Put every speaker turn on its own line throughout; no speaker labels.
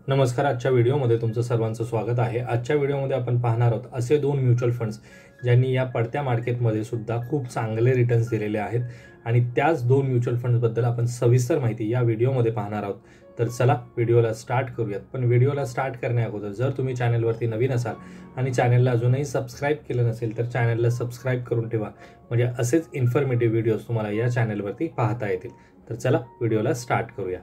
नमस्कार. आजच्या व्हिडिओमध्ये तुमचं सर्वांचं स्वागत आहे. आजच्या व्हिडिओमध्ये आपण पाहणार आहोत असे दोन म्युच्युअल फंड्स ज्यांनी या पडत्या मार्केटमध्ये सुद्धा खूप चांगले रिटर्न्स दिलेले आहेत आणि त्याच दोन म्युच्युअल फंड्सबद्दल आपण सविस्तर माहिती या व्हिडिओमध्ये पाहणार आहोत. तर चला व्हिडिओला स्टार्ट करूयात. पण व्हिडिओला स्टार्ट करण्याअगोदर जर तुम्ही चॅनलवरती नवीन असाल आणि चॅनलला अजूनही सबस्क्राईब केलं नसेल तर चॅनलला सबस्क्राईब करून ठेवा, म्हणजे असेच इन्फॉर्मेटिव्ह व्हिडिओज तुम्हाला या चॅनलवरती पाहता येतील. तर चला व्हिडिओला स्टार्ट करूया.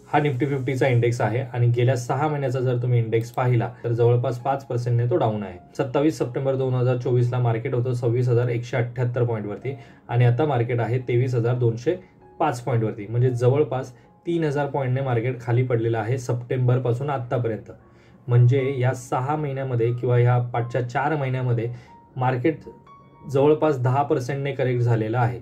हा निफ्टी 50चा इंडेक्स आहे आणि गेल्या 6 महिन्याचा जर तुम्ही इंडेक्स पाहिला तर जवळपास 5% तो डाऊन आहे. 27 सप्टेंबर 2024 ला मार्केट होतं 26,178 पॉईंटवरती आणि आता मार्केट आहे 23,205 पॉईंटवरती, म्हणजे जवळपास 3,000 पॉईंटने मार्केट खाली पडलेलं आहे सप्टेंबर पासून आतापर्यंत. म्हणजे या 6 महिन्यामध्ये किंवा या पाठच्या 4 महिन्यामध्ये मार्केट जवळपास 10%ने करेक्ट झालेलं आहे.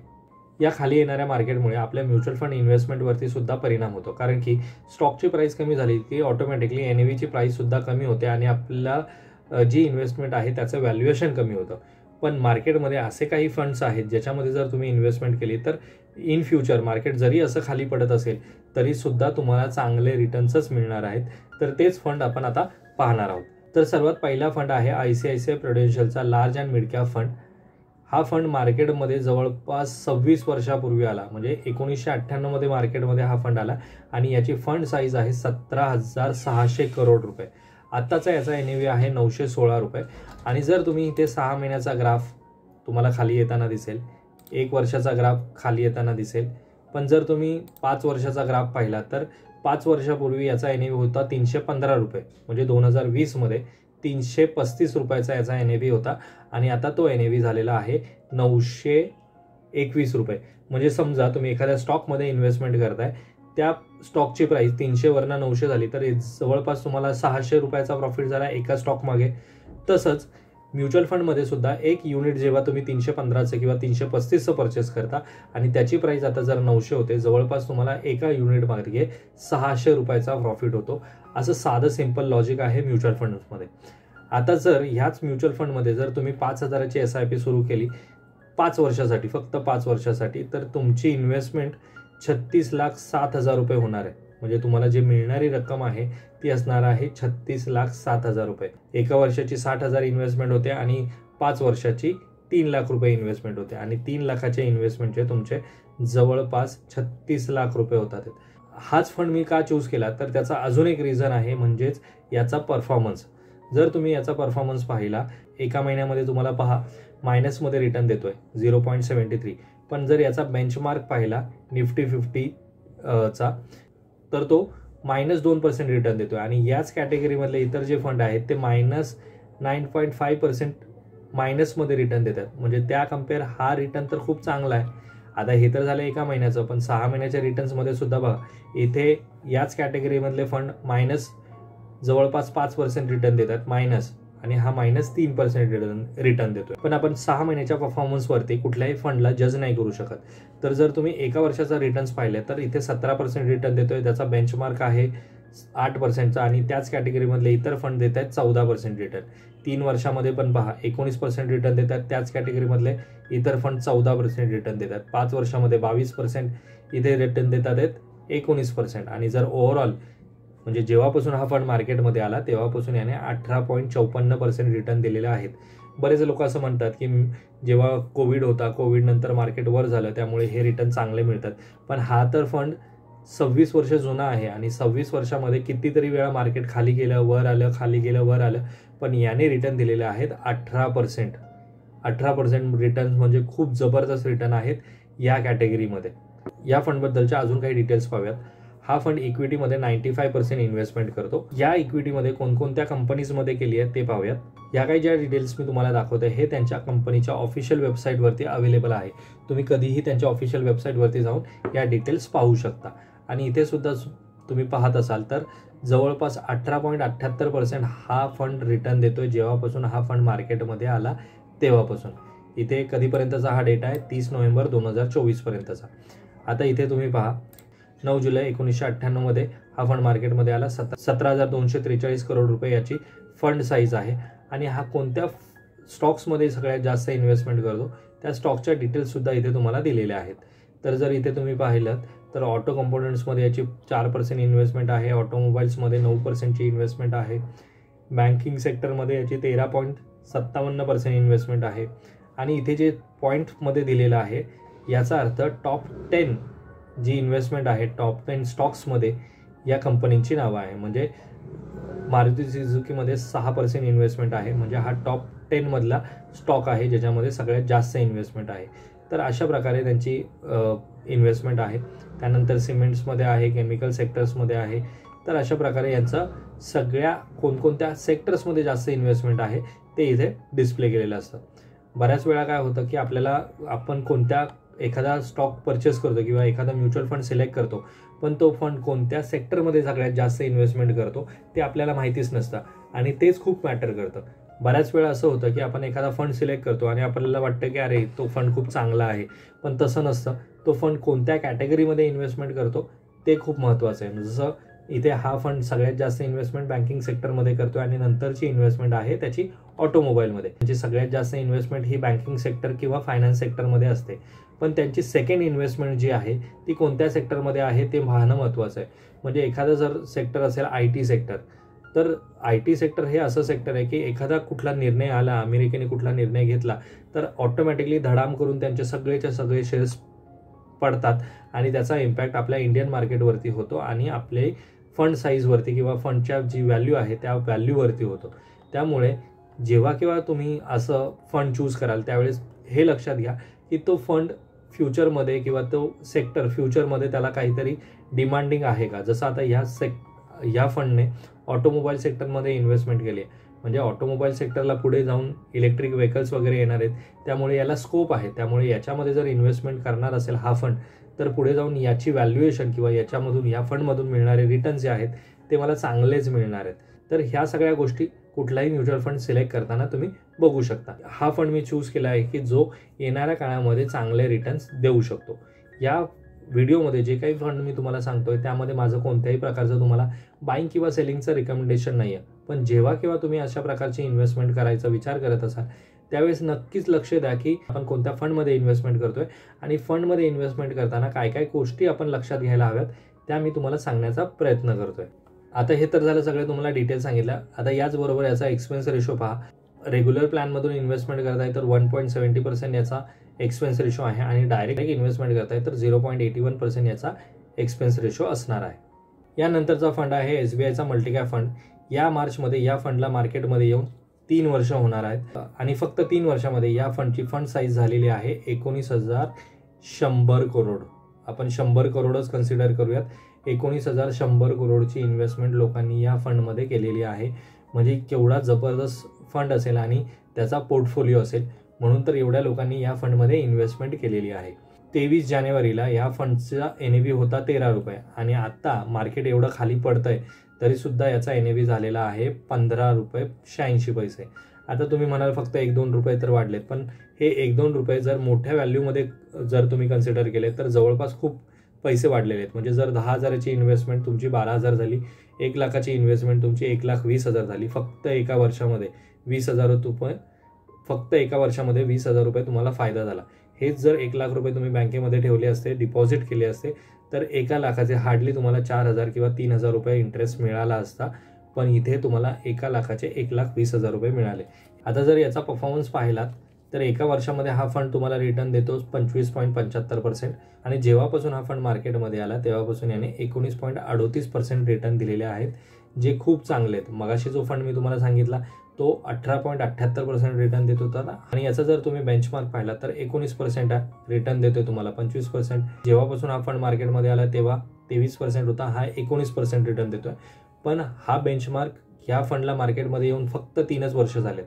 या खाली येणाऱ्या मार्केटमुळे आपल्या म्युच्युअल फंड इन्व्हेस्टमेंटवरती सुद्धा परिणाम होतो, कारण की स्टॉकची प्राइस कमी झाली की ऑटोमॅटिकली एनएव्हीची प्राइस सुद्धा कमी होते आणि आपल्याला जी इन्व्हेस्टमेंट आहे त्याचं व्हॅल्युएशन कमी होतं. पण मार्केटमध्ये असे काही फंड्स आहेत ज्याच्यामध्ये जर तुम्ही इन्व्हेस्टमेंट केली तर इन फ्युचर मार्केट जरी असं खाली पडत असेल तरी सुद्धा तुम्हाला चांगले रिटर्न्सच मिळणार आहेत. तर तेच फंड आपण आता पाहणार आहोत. तर सर्वात पहिला फंड आहे ICICI प्रुडेन्शियलचा large and mid cap fund. हा फंड मार्केटमध्ये जवळपास 26 वर्षापूर्वी आला, म्हणजे 1998 मध्ये मार्केटमध्ये हा फंड आला आणि याची फंड साईज आहे 17,600 करोड रुपये. आत्ताचा याचा एनएव्ही आहे 916 रुपये. आणि जर तुम्ही इथे 6 महिन्याचा ग्राफ तुम्हाला खाली येताना दिसेल, 1 वर्षाचा ग्राफ खाली येताना दिसेल, पण जर तुम्ही 5 वर्षाचा ग्राफ पाहिला तर 5 वर्षापूर्वी याचा एनएव्ही होता 315 रुपये, म्हणजे 2020 मध्ये 335 रुपयाचा याचा एनएव्ही होता आणि आता तो एनएव्ही झालेला आहे 921 रुपये. म्हणजे समजा तुम्ही एखाद्या स्टॉकमध्ये इन्व्हेस्टमेंट करताय, त्या स्टॉकची प्राइस 300 वरनं 900 झाली तर जवळपास तुम्हाला 600 रुपयाचा प्रॉफिट झाला एका स्टॉक मागे. तसंच म्युच्युअल फंडमध्ये सुद्धा एक युनिट जेव्हा तुम्ही 315चं किंवा 335चं परचेस करता आणि त्याची प्राइस आता जर 900 होते, जवळपास तुम्हाला एका युनिट मागे 600 रुपयाचा प्रॉफिट होतो. असं साधं सिंपल लॉजिक आहे म्युच्युअल फंड्समध्ये. आता जर ह्याच म्युच्युअल फंडमध्ये जर तुम्ही 5,000ची SIP सुरू केली 5 वर्षासाठी, फक्त 5 वर्षासाठी, तर तुमची इन्व्हेस्टमेंट 36,07,000 रुपये होणार आहे. म्हणजे तुम्हाला जी मिळणारी रक्कम आहे ती असणार आहे 36,07,000 रुपये. एका वर्षाची 60,000 इन्व्हेस्टमेंट होते आणि 5 वर्षाची 3 लाख रुपये इन्व्हेस्टमेंट होते आणि 3 लाखाचे इन्व्हेस्टमेंटचे तुमचे जवळपास 36 लाख रुपये होतात. हाच फंड मी का चूज केला तर त्याचा अजून एक रिझन आहे, म्हणजेच याचा परफॉर्मन्स. जर तुम्ही याचा परफॉर्मन्स पाहिला, एका महिन्यामध्ये तुम्हाला पहा मायनसमध्ये रिटर्न देतोय 0.73, पण जर याचा बेंचमार्क पाहिला निफ्टी 50चा तर तो -2% रिटर्न देतोय आणि याच कॅटेगरीमधले इतर जे फंड आहेत ते -9.5% मायनसमध्ये रिटर्न देतात. म्हणजे त्या कम्पेअर हा रिटर्न तर खूप चांगला आहे. आता हे तर झालं एका महिन्याचं, पण 6 महिन्याच्या रिटर्न्समध्ये सुद्धा बघा, इथे याच कॅटेगरीमधले फंड जवळपास 5% रिटर्न देतात मायनस, आणि हा -3% रिटर्न देतोय. पण आपण 6 महिन्याच्या परफॉर्मन्सवरती कुठल्याही फंडला जज नाही करू शकत. तर जर तुम्ही एका वर्षाचा रिटर्न्स पाहिले तर इथे 17% रिटर्न देतोय, त्याचा बेंचमार्क आहे 8%चा आणि त्याच कॅटेगरीमधले इतर फंड देत आहेत 14% रिटर्न. 3 वर्षामध्ये पण पहा 19% रिटर्न देतात, त्याच कॅटेगरीमधले इतर फंड 14% रिटर्न देतात. 5 वर्षामध्ये 22% इथे रिटर्न देतात आहेत 19%. आणि जर ओव्हरऑल म्हणजे जेव्हापासून हा फंड मार्केटमध्ये आला तेव्हापासून याने 18.54% रिटर्न दिलेले आहेत. बरेच लोक असं म्हणतात की जेव्हा कोविड होता, कोविड नंतर मार्केट वर झालं त्यामुळे हे रिटर्न चांगले मिळतात, पण हा तर फंड 26 वर्ष जुना आहे आणि 26 वर्षामध्ये कितीतरी वेळा मार्केट खाली गेलं वर आलं, खाली गेलं वर आलं, पण याने रिटर्न दिलेले आहेत 18%. 18% रिटर्न म्हणजे खूप जबरदस्त रिटर्न आहेत या कॅटेगरीमध्ये. या फंडबद्दलच्या अजून काही डिटेल्स पाहूयात. हा फंड इक्विटीमध्ये 95% इन्व्हेस्टमेंट करतो. या इक्विटीमध्ये कोणकोणत्या कंपनीजमध्ये केली आहे ते पाहूयात. या काही ज्या डिटेल्स मी तुम्हाला दाखवते हे त्यांच्या कंपनीच्या ऑफिशियल वेबसाईटवरती अवेलेबल आहे. तुम्ही कधीही त्यांच्या ऑफिशियल वेबसाईटवरती जाऊन या डिटेल्स पाहू शकता. आणि इथे सुद्धा तुम्ही पाहत असाल तर जवळपास 18.78% हा फंड रिटर्न देतोय जेव्हापासून हा फंड मार्केटमध्ये आला तेव्हापासून. इथे कधीपर्यंतचा हा डेटा आहे 30 नोव्हेंबर 2024 पर्यंतचा. आता इथे तुम्ही पहा 9 जुलै 1998 मध्ये हा फंड मार्केटमध्ये आला. 17,243 करोड रुपये याची फंड साईज आहे. आणि हा कोणत्या स्टॉक्समध्ये सगळ्यात जास्त इन्व्हेस्टमेंट करतो त्या स्टॉकच्या डिटेल्स सुद्धा इथे तुम्हाला दिलेल्या आहेत. तर जर इथे तुम्ही पाहिलं तर ऑटो कंपोनंट्समध्ये याची 4% इन्व्हेस्टमेंट आहे, ऑटोमोबाईल्समध्ये 9%ची इन्व्हेस्टमेंट आहे, बँकिंग सेक्टरमध्ये याची 13.57% इन्व्हेस्टमेंट आहे. आणि इथे जे पॉईंटमध्ये दिलेलं आहे याचा अर्थ टॉप 10 जी इन्व्हेस्टमेंट आहे, टॉप 10 स्टॉक्समध्ये या कंपनींची नावं आहे. म्हणजे मारुती सुझुकीमध्ये 6% इन्व्हेस्टमेंट आहे, म्हणजे हा टॉप 10 मधला स्टॉक आहे ज्याच्यामध्ये सगळ्यात जास्त इन्व्हेस्टमेंट आहे. तर अशा प्रकारे त्यांची इन्व्हेस्टमेंट आहे. त्यानंतर सिमेंट्समध्ये आहे, केमिकल सेक्टर्समध्ये आहे. तर अशा प्रकारे यांचं सगळ्या कोणकोणत्या सेक्टर्समध्ये जास्त इन्व्हेस्टमेंट आहे ते इथे डिस्प्ले केलेलं असतं. बऱ्याच वेळा काय होतं की आपण कोणत्या एखादा स्टॉक परचेस करतो किंवा एखादा म्युच्युअल फंड सिलेक्ट करतो, पण तो फंड कोणत्या सेक्टरमध्ये सगळ्यात जास्त इन्व्हेस्टमेंट करतो ते आपल्याला माहितीच नसतं आणि तेच खूप मॅटर करतं. बऱ्याच वेळा असं होतं की आपण एखादा फंड सिलेक्ट करतो आणि आपल्याला वाटतं की अरे तो फंड खूप चांगला आहे, पण तसं नसतं. तो फंड कोणत्या कॅटेगरीमध्ये इन्व्हेस्टमेंट करतो ते खूप महत्त्वाचं आहे. जसं इथे हा फंड सगळ्यात जास्त इन्व्हेस्टमेंट बँकिंग सेक्टरमध्ये करतो आणि नंतरची इन्व्हेस्टमेंट आहे त्याची ऑटोमोबाईलमध्ये. म्हणजे सगळ्यात जास्त इन्व्हेस्टमेंट ही बँकिंग सेक्टर किंवा फायनान्स सेक्टरमध्ये असते, पण त्यांची सेकंड इन्व्हेस्टमेंट जी आहे ती कोणत्या सेक्टरमध्ये आहे ते पाहणं महत्त्वाचं आहे. म्हणजे एखादं जर सेक्टर असेल IT सेक्टर, तर IT सेक्टर हे असं सेक्टर आहे की एखादा कुठला निर्णय आला, अमेरिकेने कुठला निर्णय घेतला तर ऑटोमॅटिकली धडाम करून त्यांचे सगळेच्या सगळे शेअर्स पडतात आणि त्याचा इम्पॅक्ट आपल्या इंडियन मार्केटवरती होतो आणि आपले फंड साईजवरती किंवा फंडच्या जी व्हॅल्यू आहे त्या व्हॅल्यूवरती होतो. त्यामुळे जेव्हा केव्हा तुम्ही असं फंड चूज कराल त्यावेळेस हे लक्षात घ्या की तो फंड फ्युचरमध्ये किंवा तो सेक्टर फ्युचरमध्ये त्याला काहीतरी डिमांडिंग आहे का. जसं आता ह्या फंडने ऑटोमोबाईल सेक्टरमध्ये इन्व्हेस्टमेंट केली आहे, म्हणजे ऑटोमोबाईल सेक्टरला पुढे जाऊन इलेक्ट्रिक व्हेकल्स वगैरे येणार आहेत, त्यामुळे याला स्कोप आहे. त्यामुळे याच्यामध्ये जर इन्व्हेस्टमेंट करणार असेल हा फंड तर पुढे जाऊन याची व्हॅल्युएशन किंवा याच्यामधून या फंडमधून मिळणारे रिटर्न्स जे आहेत ते मला चांगलेच मिळणार आहेत. तर ह्या सगळ्या गोष्टी कुठलाही म्युच्युअल फंड सिलेक्ट करताना तुम्ही बघू शकता. हा फंड मी चूज केला आहे की जो येणाऱ्या काळामध्ये चांगले रिटर्न्स देऊ शकतो. या व्हिडिओमध्ये जे काही फंड मी तुम्हाला सांगतोय त्यामध्ये माझं कोणत्याही प्रकारचं तुम्हाला बाईंग किंवा सेलिंगचं रिकमेंडेशन नाही आहे, पण जेव्हा केव्हा तुम्ही अशा प्रकारची इन्व्हेस्टमेंट करायचा विचार करत असाल त्यावेळेस नक्कीच लक्ष द्या की आपण कोणत्या फंडमध्ये इन्व्हेस्टमेंट करतोय आणि फंडमध्ये इन्व्हेस्टमेंट करताना काय काय गोष्टी आपण लक्षात घ्यायला हव्यात त्या मी तुम्हाला सांगण्याचा प्रयत्न करतोय. आता हे तर झालं सगळं तुम्हाला डिटेल सांगितलं. आता याचबरोबर याचा एक्सपेन्स रेशो पहा. रेग्युलर प्लॅनमधून इन्व्हेस्टमेंट करताय तर 1.70% याचा एक्सपेन्स रेशो आहे आणि डायरेक्ट इन्व्हेस्टमेंट करताय तर 0.81% याचा एक्सपेन्स रेशो असणार आहे. यानंतरचा फंड आहे SBIचा मल्टीकॅप फंड. या मार्चमध्ये या फंडला मार्केटमध्ये येऊन 3 वर्ष होणार आहेत आणि फक्त 3 वर्षामध्ये या फंडची फंड साईज झालेली आहे 19,100 करोड. आपण 100 करोडच कन्सिडर करूयात. 19,100 करोडची इन्व्हेस्टमेंट लोकांनी या फंडमध्ये केलेली आहे. म्हणजे केवढा जबरदस्त फंड असेल आणि त्याचा पोर्टफोलिओ असेल, म्हणून तर एवढ्या लोकांनी या फंडमध्ये इन्व्हेस्टमेंट केलेली आहे. 23 जानेवारीला या फंडचा NAV होता 13 रुपये आणि आता मार्केट एवढं खाली पडतंय तरीसुद्धा याचा NAV झालेला आहे 15 रुपये 86 पैसे. आता तुम्ही म्हणाल फक्त 1-2 रुपये तर वाढलेत, पण हे 1-2 रुपये जर मोठ्या व्हॅल्यूमध्ये जर तुम्ही कन्सिडर केले तर जवळपास खूप पैसे वाढलेले आहेत. म्हणजे जर 10,000ची इन्व्हेस्टमेंट तुमची 12,000 झाली, 1 लाखाची इन्व्हेस्टमेंट तुमची 1,20,000 झाली. फक्त एका वर्षामध्ये 20,000 रुपये, फक्त एका वर्षामध्ये 20,000 रुपये तुम्हाला फायदा झाला. हेच जर 1 लाख रुपये तुम्ही बँकेमध्ये ठेवले असते, डिपॉझिट केले असते तर 1 लाखाचे हार्डली तुम्हाला 4,000 किंवा 3,000 रुपये इंटरेस्ट मिळाला असता, पण इथे तुम्हाला 1 लाखाचे 1,20,000 रुपये मिळाले. आता जर याचा परफॉर्मन्स पाहिलात तर एका वर्षामध्ये हा फंड तुम्हाला रिटर्न देतो 25.75% आणि जेव्हापासून हा फंड मार्केटमध्ये आला तेव्हापासून याने 19.38% रिटर्न दिलेले आहेत, जे खूप चांगले आहेत. मगाशी जो फंड मी तुम्हाला सांगितला तो 18.78% रिटर्न देत होता आणि याचा जर तुम्ही बेंचमार्क पाहिला तर 19% रिटर्न देतोय तुम्हाला. 25% जेव्हापासून हा फंड मार्केटमध्ये आला तेव्हा 23% होता, हा 19% रिटर्न देतोय. पण हा बेंचमार्क ह्या फंडला मार्केटमध्ये येऊन फक्त 3च वर्ष झालेत.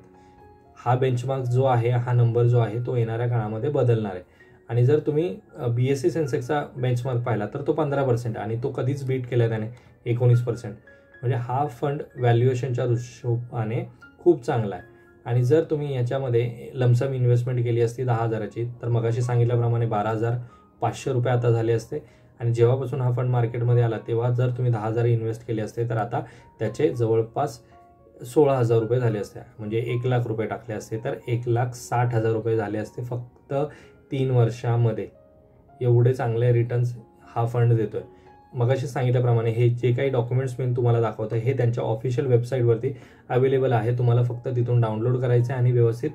हा बेंचमार्क जो आहे, हा नंबर जो आहे तो येणाऱ्या काळामध्ये बदलणार आहे. आणि जर तुम्ही BSE सेन्सेक्सचा बेंचमार्क पाहिला तर तो 15% आणि तो कधीच बीट केला त्याने 19%. म्हणजे हा फंड व्हॅल्युएशनच्या हिशोबाने खूप चांगला आहे. आणि जर तुम्ही याच्यामध्ये लमसम इन्व्हेस्टमेंट केली असती 10,000ची तर मगाशी सांगितल्याप्रमाणे 12,500 रुपये आता झाले असते. आणि जेव्हापासून हा फंड मार्केटमध्ये आला तेव्हा जर तुम्ही 10,000 इन्व्हेस्ट केले असते तर आता त्याचे जवळपास 16,000 रुपये झाले असते. म्हणजे 1 लाख रुपये टाकले असते तर 1,60,000 रुपये झाले असते फक्त 3 वर्षामध्ये. एवढे चांगले रिटर्न्स हा फंड देतोय. मगाशी सांगितल्याप्रमाणे हे जे काही डॉक्युमेंट्स मी तुम्हाला दाखवतो हे त्यांच्या ऑफिशियल वेबसाईटवरती अवेलेबल आहे. तुम्हाला फक्त तिथून डाउनलोड करायचं आहे आणि व्यवस्थित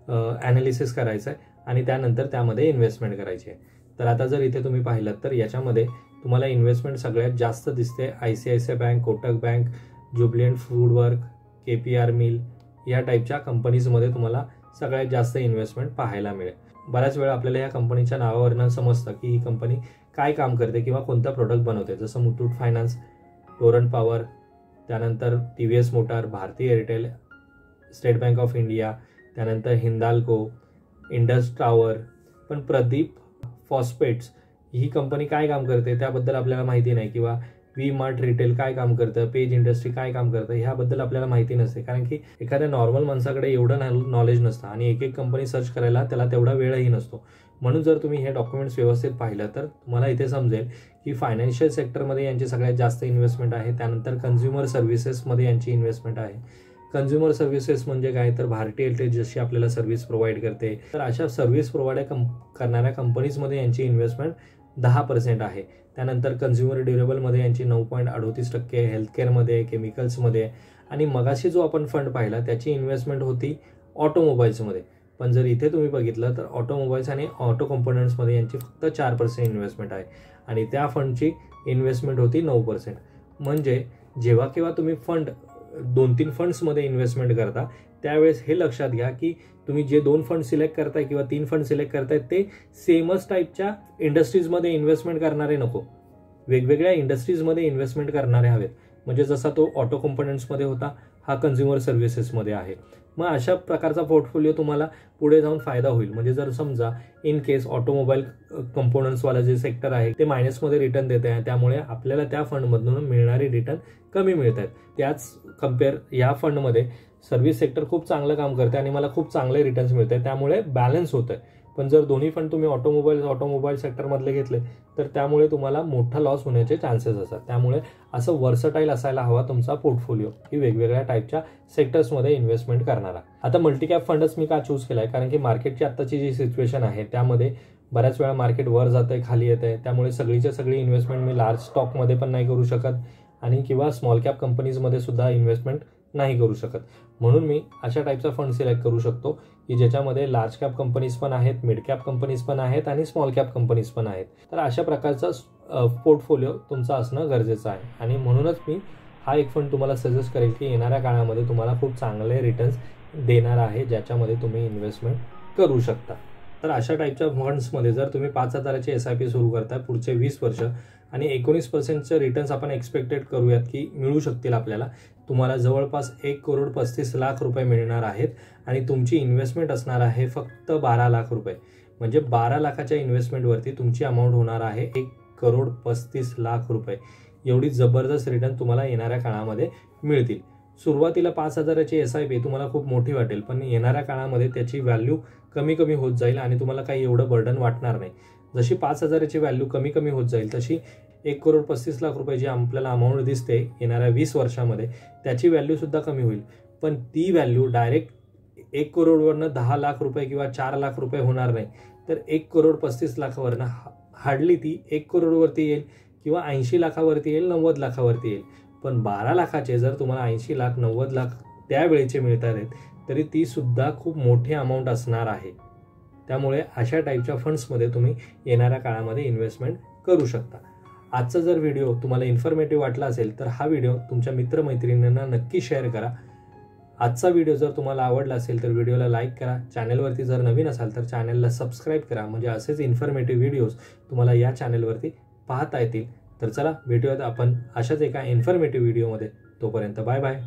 ॲनालिसिस करायचं आहे आणि त्यानंतर त्यामध्ये इन्व्हेस्टमेंट करायची आहे. तर आता जर इथे तुम्ही पाहिलं तर याच्यामध्ये तुम्हाला इन्व्हेस्टमेंट सगळ्यात जास्त दिसते ICICI bank, Kotak bank, Jubilant foodwork, KPR mill या टाईपच्या कंपनीजमध्ये तुम्हाला सगळ्यात जास्त इन्व्हेस्टमेंट पाहायला मिळेल. बऱ्याच वेळा आपल्याला या कंपनीच्या नावावरनं समजतं की ही कंपनी काय काम करते किंवा कोणता प्रोडक्ट बनवते. जसं मुथूट फायनान्स, टोरंट पॉवर, त्यानंतर TVS motor, Bharti Airtel, State Bank of India, त्यानंतर हिंदाल्को, इंडस टॉवर. पण प्रदीप फॉस्फेट्स ही कंपनी काय काम करते त्याबद्दल आपल्याला माहिती नाही, किंवा V-मार्ट रिटेल काय काम करतं, पेज इंडस्ट्री काय काम करतं ह्याबद्दल आपल्याला माहिती नसते. कारण की एखाद्या नॉर्मल माणसाकडे एवढं नॉलेज नसतं आणि एक एक कंपनी सर्च करायला त्याला तेवढा वेळही नसतो. म्हणून जर तुम्ही हे डॉक्युमेंट्स व्यवस्थित पाहिलं तर तुम्हाला इथे समजेल की फायनान्शियल सेक्टरमध्ये यांची सगळ्यात जास्त इन्व्हेस्टमेंट आहे. त्यानंतर कन्झ्युमर सर्व्हिसेसमध्ये यांची इन्व्हेस्टमेंट आहे. कन्झ्युमर सर्व्हिसेस म्हणजे काय तर भारती एअरटेल जशी आपल्याला सर्व्हिस प्रोव्हाइड करते, तर अशा सर्व्हिस प्रोव्हाइड करणाऱ्या कंपनीजमध्ये यांची इन्व्हेस्टमेंट 10% आहे. त्यानंतर कन्झ्युमर ड्युरेबलमध्ये यांची 9.38%, हेल्थकेअरमध्ये, केमिकल्समध्ये. आणि मगाशी जो आपण फंड पाहिला त्याची इन्व्हेस्टमेंट होती ऑटोमोबाईल्समध्ये. पण जर इथे तुम्ही बघितलं तर ऑटोमोबाईल्स आणि ऑटो कंपोनंट्समध्ये यांची फक्त 4% इन्व्हेस्टमेंट आहे आणि त्या फंडची इन्व्हेस्टमेंट होती 9%. म्हणजे जेव्हा केव्हा तुम्ही फंड 2-3 फंड्समध्ये इन्व्हेस्टमेंट करता त्यावेळेस हे लक्षात घ्या की तुम्ही जे 2 फंड सिलेक्ट करताय किंवा 3 फंड सिलेक्ट करताय ते सेमच टाईपच्या इंडस्ट्रीजमध्ये इन्व्हेस्टमेंट करणारे नको, वेगवेगळ्या इंडस्ट्रीजमध्ये इन्व्हेस्टमेंट करणारे हवेत. म्हणजे जसा तो ऑटो कंपोनंट्समध्ये होता हा कन्झ्युमर सर्व्हिसेसमध्ये आहे. मग अशा प्रकारचा पोर्टफोलिओ तुम्हाला पुढे जाऊन फायदा होईल. म्हणजे जर समजा इन केस ऑटोमोबाईल कंपोनंट्सवाला जे सेक्टर आहे ते मायनसमध्ये रिटर्न देत आहे, त्यामुळे आपल्याला त्या फंडमधून मिळणारी रिटर्न कमी मिळत आहेत. त्याच कम्पेअर या फंडमध्ये सर्व्हिस सेक्टर खूप चांगलं काम करते आणि मला खूप चांगले रिटर्न्स मिळत आहेत, त्यामुळे बॅलन्स होत आहे. पण जर दोन्ही फंड तुम्ही ऑटोमोबाईल सेक्टरमधले घेतले तर त्यामुळे तुम्हाला मोठा लॉस होण्याचे चान्सेस असतात. त्यामुळे असं वर्सटाईल असायला हवा तुमचा पोर्टफोलिओ की वेगवेगळ्या टाईपच्या सेक्टर्समध्ये इन्व्हेस्टमेंट करणारा. आता मल्टीकॅप फंडच मी का चूज केलाय, कारण की मार्केटची आत्ताची जी सिच्युएशन आहे त्यामध्ये बऱ्याच वेळा मार्केट वर जात आहे, खाली येत आहे. त्यामुळे सगळीच्या सगळी इन्व्हेस्टमेंट मी लार्ज स्टॉकमध्ये पण नाही करू शकत आणि किंवा स्मॉल कॅप कंपनीजमध्ये सुद्धा इन्व्हेस्टमेंट नाही करू शकत. म्हणून मी अशा टाईपचा फंड सिलेक्ट करू शकतो की ज्याच्यामध्ये लार्ज कॅप कंपनीज पण आहेत, मिड कॅप कंपनीज पण आहेत आणि स्मॉल कॅप कंपनीज पण आहेत. तर अशा प्रकारचा पोर्टफोलिओ तुमचा असणं गरजेचं आहे आणि म्हणूनच मी हा एक फंड तुम्हाला सजेस्ट करेल की येणाऱ्या काळामध्ये तुम्हाला खूप चांगले रिटर्न्स देणार आहे, ज्याच्यामध्ये तुम्ही इन्व्हेस्टमेंट करू शकता. तर अशा टाईपच्या फंड्समध्ये जर तुम्ही 5,000ची SIP सुरू करताय पुढचे 20 वर्ष आणि 19% रिटर्न्स आपण एक्सपेक्टेड करूयात की मिळू शकतील आपल्याला, तुम्हाला जवळपास 1,35,00,000 रुपये मिळणार आहेत आणि तुमची इन्व्हेस्टमेंट असणार आहे फक्त 12 लाख रुपये. म्हणजे 12 लाखाच्या इन्व्हेस्टमेंटवरती तुमची अमाऊंट होणार आहे 1,35,00,000 रुपये. एवढी जबरदस्त रिटर्न तुम्हाला येणाऱ्या काळामध्ये मिळतील. सुरुवातीला 5,000ची SIP तुम्हाला खूप मोठी वाटेल, पण येणाऱ्या काळामध्ये त्याची व्हॅल्यू कमी कमी होत जाईल आणि तुम्हाला काही एवढं बर्डन वाटणार नाही. जशी 5,000ची व्हॅल्यू कमी कमी होत जाईल तशी 1,35,00,000 रुपये जी आपल्याला अमाऊंट दिसते येणाऱ्या 20 वर्षामध्ये त्याची व्हॅल्यू सुद्धा कमी होईल. पण ती व्हॅल्यू डायरेक्ट 1 करोडवरनं 10 लाख रुपये किंवा 4 लाख रुपये होणार नाही, तर 1,35,00,000वरनं हार्डली ती 1 करोडवरती येईल किंवा 80 लाखावरती येईल, 90 लाखावरती येईल. पण 12 लाखाचे जर तुम्हाला 80 लाख 90 लाख त्यावेळेचे मिळतात आहेत तरी ती सुद्धा खूप मोठी अमाऊंट असणार आहे. त्यामुळे अशा टाईपच्या फंड्समध्ये तुम्ही येणाऱ्या काळामध्ये इन्व्हेस्टमेंट करू शकता. आजचा जर व्हिडिओ तुम्हाला इन्फॉर्मेटिव्ह वाटला असेल तर हा व्हिडिओ तुमच्या मित्रमैत्रिणींना नक्की शेअर करा. आजचा व्हिडिओ जर तुम्हाला आवडला असेल तर व्हिडिओला लाईक करा. चॅनलवरती जर नवीन असाल तर चॅनलला सबस्क्राईब करा, म्हणजे असेच इन्फॉर्मेटिव्ह व्हिडिओज तुम्हाला या चॅनलवरती पाहता येतील. तर चला भेटूयात आपण अशाच एका इन्फॉर्मेटिव्ह व्हिडिओमध्ये. तोपर्यंत बाय बाय.